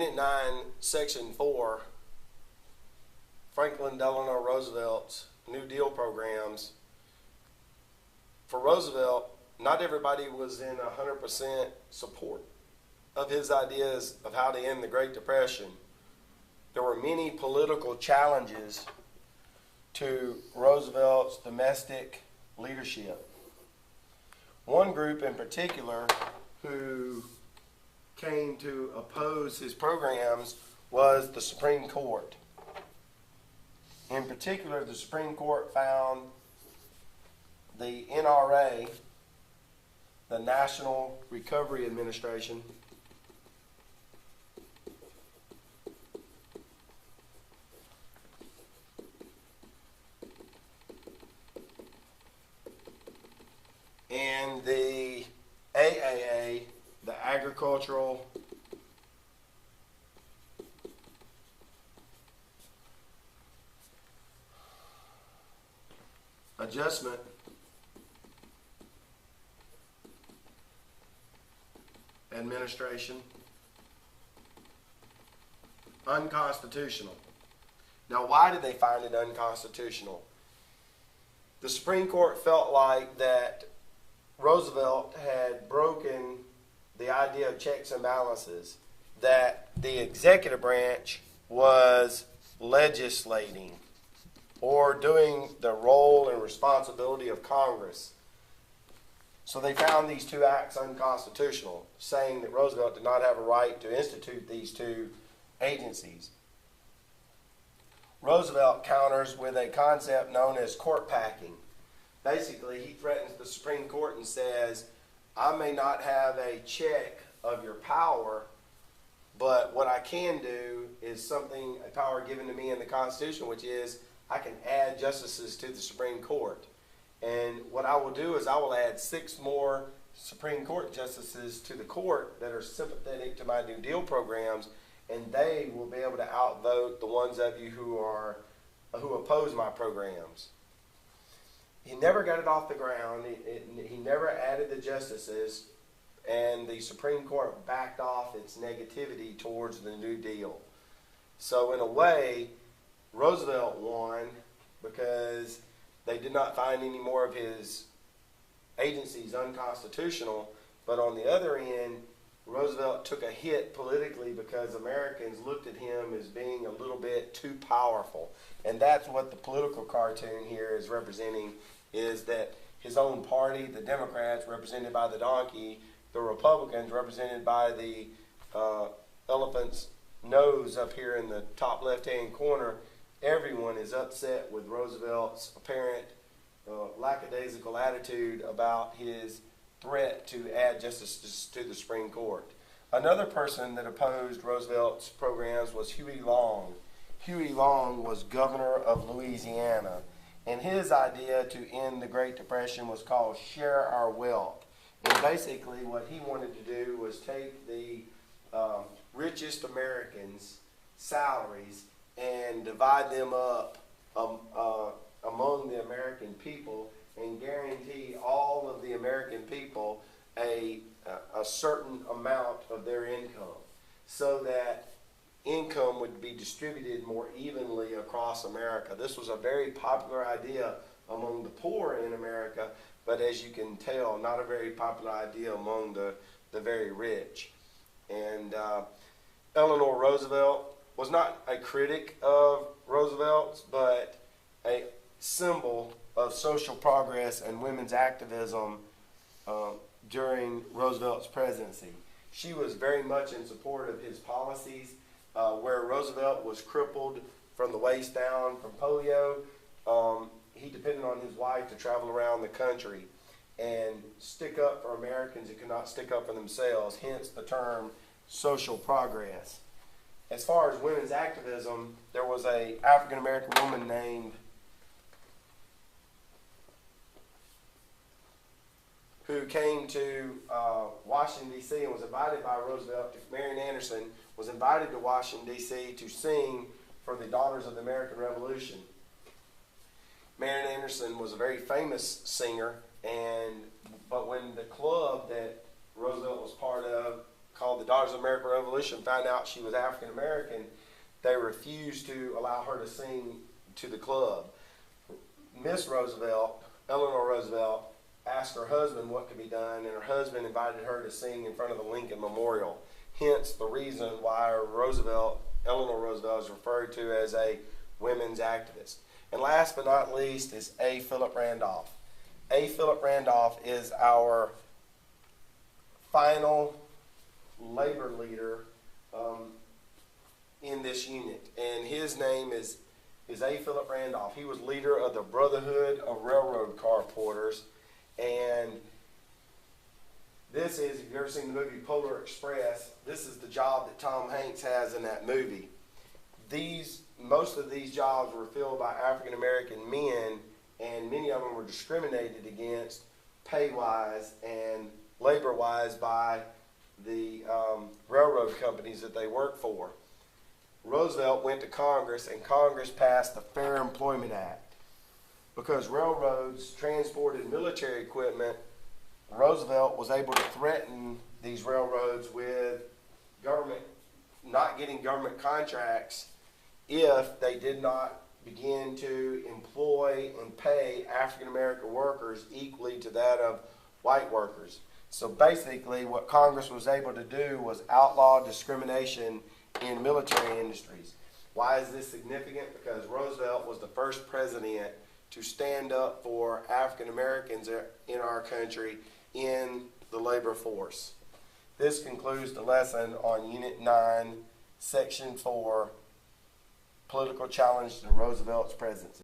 Unit 9, Section 4, Franklin Delano Roosevelt's New Deal programs. For Roosevelt, not everybody was in 100% support of his ideas of how to end the Great Depression. There were many political challenges to Roosevelt's domestic leadership. One group in particular who came to oppose his programs was the Supreme Court. In particular, the Supreme Court found the NRA, the National Recovery Administration, and the AAA, the Agricultural Adjustment Administration, unconstitutional. Now, why did they find it unconstitutional? The Supreme Court felt like that Roosevelt had broken the idea of checks and balances, that the executive branch was legislating or doing the role and responsibility of Congress. So they found these two acts unconstitutional, saying that Roosevelt did not have a right to institute these two agencies. Roosevelt counters with a concept known as court packing. Basically, he threatens the Supreme Court and says, I may not have a check of your power, but what I can do is something, a power given to me in the Constitution, which is I can add justices to the Supreme Court. And what I will do is I will add 6 more Supreme Court justices to the court that are sympathetic to my New Deal programs, and they will be able to outvote the ones of you who oppose my programs. He never got it off the ground. He never added the justices, and the Supreme Court backed off its negativity towards the New Deal. So in a way, Roosevelt won because they did not find any more of his agencies unconstitutional. But on the other end, Roosevelt took a hit politically because Americans looked at him as being a little bit too powerful. And that's what the political cartoon here is representing, is that his own party, the Democrats represented by the donkey, the Republicans represented by the elephant's nose up here in the top left-hand corner, everyone is upset with Roosevelt's apparent lackadaisical attitude about his threat to add justices to the Supreme Court. Another person that opposed Roosevelt's programs was Huey Long. Huey Long was governor of Louisiana, and his idea to end the Great Depression was called Share Our Wealth. And basically what he wanted to do was take the richest Americans' salaries and divide them up among the American people and guarantee all of the American people a certain amount of their income, so that income would be distributed more evenly across America. This was a very popular idea among the poor in America, but as you can tell, not a very popular idea among the very rich. And Eleanor Roosevelt was not a critic of Roosevelt's, but a symbol of social progress and women's activism during Roosevelt's presidency. She was very much in support of his policies. Where Roosevelt was crippled from the waist down from polio, he depended on his wife to travel around the country and stick up for Americans who could not stick up for themselves, hence the term social progress. As far as women's activism, there was an African-American woman named who came to Washington, D.C. and was invited by Roosevelt. Marian Anderson was invited to Washington, D.C. to sing for the Daughters of the American Revolution. Marian Anderson was a very famous singer, but when the club that Roosevelt was part of called the Daughters of the American Revolution found out she was African American, they refused to allow her to sing to the club. Miss Roosevelt, Eleanor Roosevelt, asked her husband what could be done, and her husband invited her to sing in front of the Lincoln Memorial. Hence the reason why Eleanor Roosevelt is referred to as a women's activist. And last but not least is A. Philip Randolph. A. Philip Randolph is our final labor leader in this unit. And his name is A. Philip Randolph. He was leader of the Brotherhood of Railroad Car Porters. And this is, if you've ever seen the movie Polar Express, this is the job that Tom Hanks has in that movie. Most of these jobs were filled by African American men, and many of them were discriminated against pay-wise and labor-wise by the railroad companies that they worked for. Roosevelt went to Congress, and Congress passed the Fair Employment Act. Because railroads transported military equipment, Roosevelt was able to threaten these railroads with not getting government contracts if they did not begin to employ and pay African American workers equally to that of white workers. So basically what Congress was able to do was outlaw discrimination in military industries. Why is this significant? Because Roosevelt was the first president to stand up for African Americans in our country in the labor force. This concludes the lesson on Unit 9, Section 4, Political Challenge to Roosevelt's Presidency.